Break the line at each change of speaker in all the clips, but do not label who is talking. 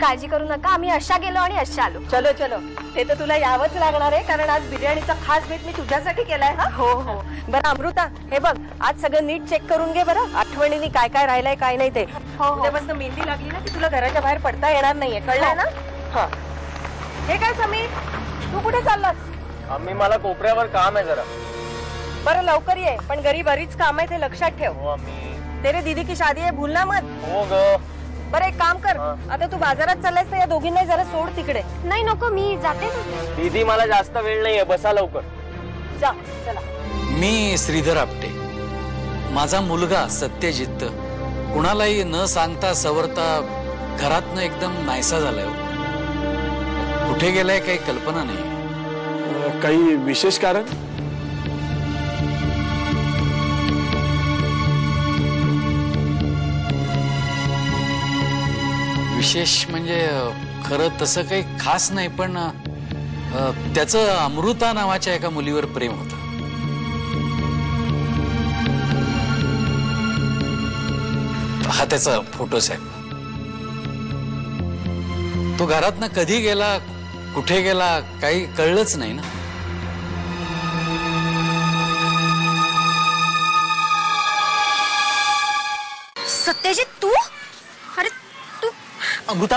काळजी करू नका, आम्ही अशा गेलो आणि अशा आलो.
चलो चलो, ते तर तुला यावंच लागणार आहे, कारण आज बिर्याणीचा खास बेत मी तुझ्यासाठी केलाय. हा
हो हो.
बरं अमृता, हे बघ आज सगळं नीट चेक करून घे बरं, आठवणीने काय काय राहिलंय काय नाही ते.
हो.
उद्यापासून मेहंदी लागली ना की तुला घराच्या बाहेर पडता येणार नाहीये, कळलंय ना? हा. हे काय समीर, तू कुठे चाललास?
आम्ही मला कोपऱ्यावर काम आहे जरा.
बरं लवकर ये, पण घरी बरीच काम आहे ते लक्षात ठेव.
हो आम्ही.
तेरे दीदी की शादी आहे, भूलना मत.
हो ग.
बरं एक काम कर, आता तू बाजारात चाललायस तर या दोघींना जरा सोड तिकडे.
नाही नको, मी जाते ना.
दीदी मला जास्त वेळ नाहीये, बसा लवकर.
जा चला.
मी श्रीधर आपटे. माझा मुलगा सत्यजित कुणालाही न सांगता सवरता घरातनं एकदम नाहीसा झालाय. कुठे गेलाय काही कल्पना नाही.
काही विशेष कारण?
विशेष म्हणजे खरं तसं काही खास नाही, पण त्याचं अमृता नावाच्या एका मुलीवर प्रेम होतं. हा त्याचा फोटो साहेब. तो घरातनं कधी गेला कुठे गेला काही कळलंच नाही ना.
सत्यजित तू? अरे तू
अमृता,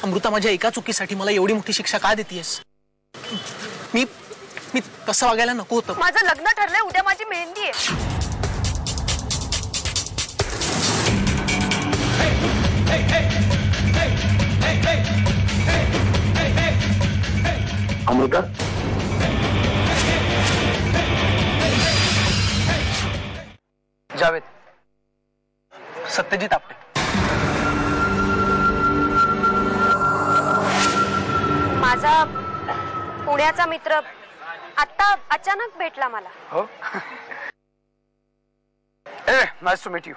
अमृता माझ्या एका चुकीसाठी मला एवढी मोठी शिक्षा का देतेयस? मी मी तसं वागायला नको होतं.
माझं लग्न ठरलंय, उद्या माझी मेहंदी आहे.
अमृता,
जावेद, सत्यजित आपटे.
माझा पुण्याचा मित्र आता अचानक भेटला मला.
हो. ए नाईस टू मीट यू.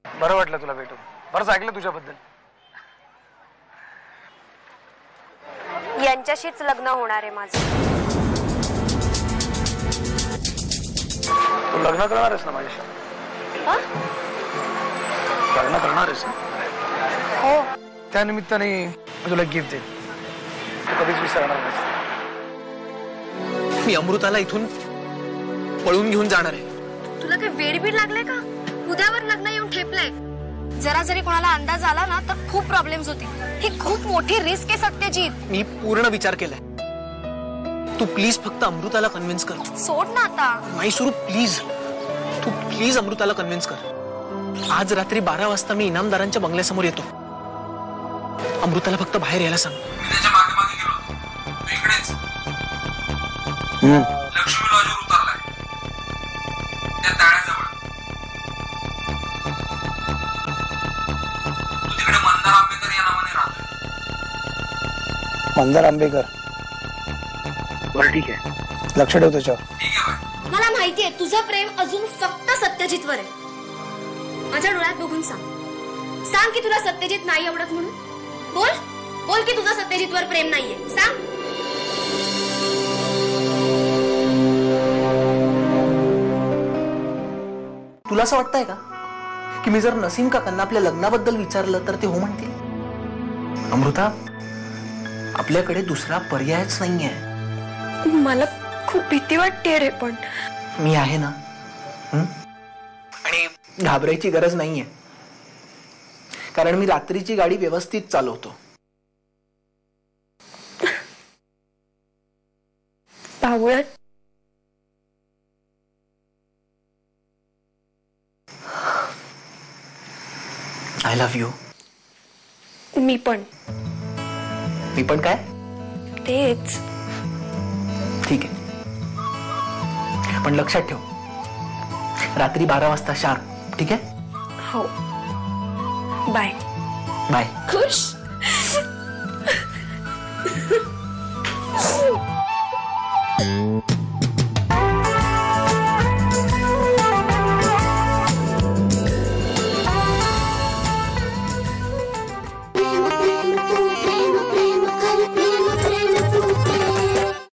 बरं वाटलं तुला भेटून. बरंच ऐकलं तुझ्याबद्दल.
यांच्याशीच लग्न होणार आहे माझं.
तू लग्न करणार आहेस ना माझ्याशी? लग्न करणार आहेस ना?
हो.
त्या निमित्ताने तुला गिफ्ट देईन. तू कधीच विसरणार नाहीस. मी अमृताला इथून पळून घेऊन जाणार आहे.
तुला काही वेडबीड लागलाय का? उद्यावर लग्न येऊन ठेपलंय. जरा जरी कोणाला अंदाज आला ना तर खूप प्रॉब्लेम्स होतील. ही खूप मोठी रिस्क आहे सत्यजित.
मी पूर्ण विचार केलाय. तू प्लीज फक्त अमृताला कन्व्हिन्स कर.
सोड ना आता.
नाही सुरू, प्लीज. तू प्लीज अमृताला कन्व्हिन्स कर. आज रात्री 12 वाजता मी इनामदारांच्या बंगल्यासमोर येतो. अमृताला फक्त बाहेर यायला सांग.
त्याच्या मागे मागे गेलो. तू इकडेच लक्ष्मी लॉजवर उतरलाय, त्या ताळ्याजवळ. तू तिकडे मंदार आंबेकर या नावाने राहतोय.
मंदार आंबेकर? बरं ठीक आहे, लक्ष ठेव त्याच्यावर.
ठीक आहे बाय.
मला माहितीये तुझं प्रेम अजून फक्त सत्यजितवर आहे. माझ्या डोळ्यात बघून सांग. सांग की तुला सत्यजित नाही आवडत म्हणून. बोल बोल की तुझं सत्यजितवर प्रेम नाहीये. सांग.
तुला असं वाटतंय का की मी जर नसीम काकांना आपल्या लग्नाबद्दल विचारलं तर ते हो म्हणतील? अमृता, आपल्याकडे दुसरा पर्यायच नाहीये.
मला खूप भीती वाटते रे, पण
मी आहे ना. आणि घाबरायची गरज नाहीये, कारण मी रात्रीची गाडी व्यवस्थित चालवतो.
बावळट.
I love you.
मी पण.
मी पण काय?
तेच.
ठीक आहे, पण लक्षात ठेव, रात्री 12 वाजता शार्प. ठीक आहे?
हो. बाय.
बाय.
खुश.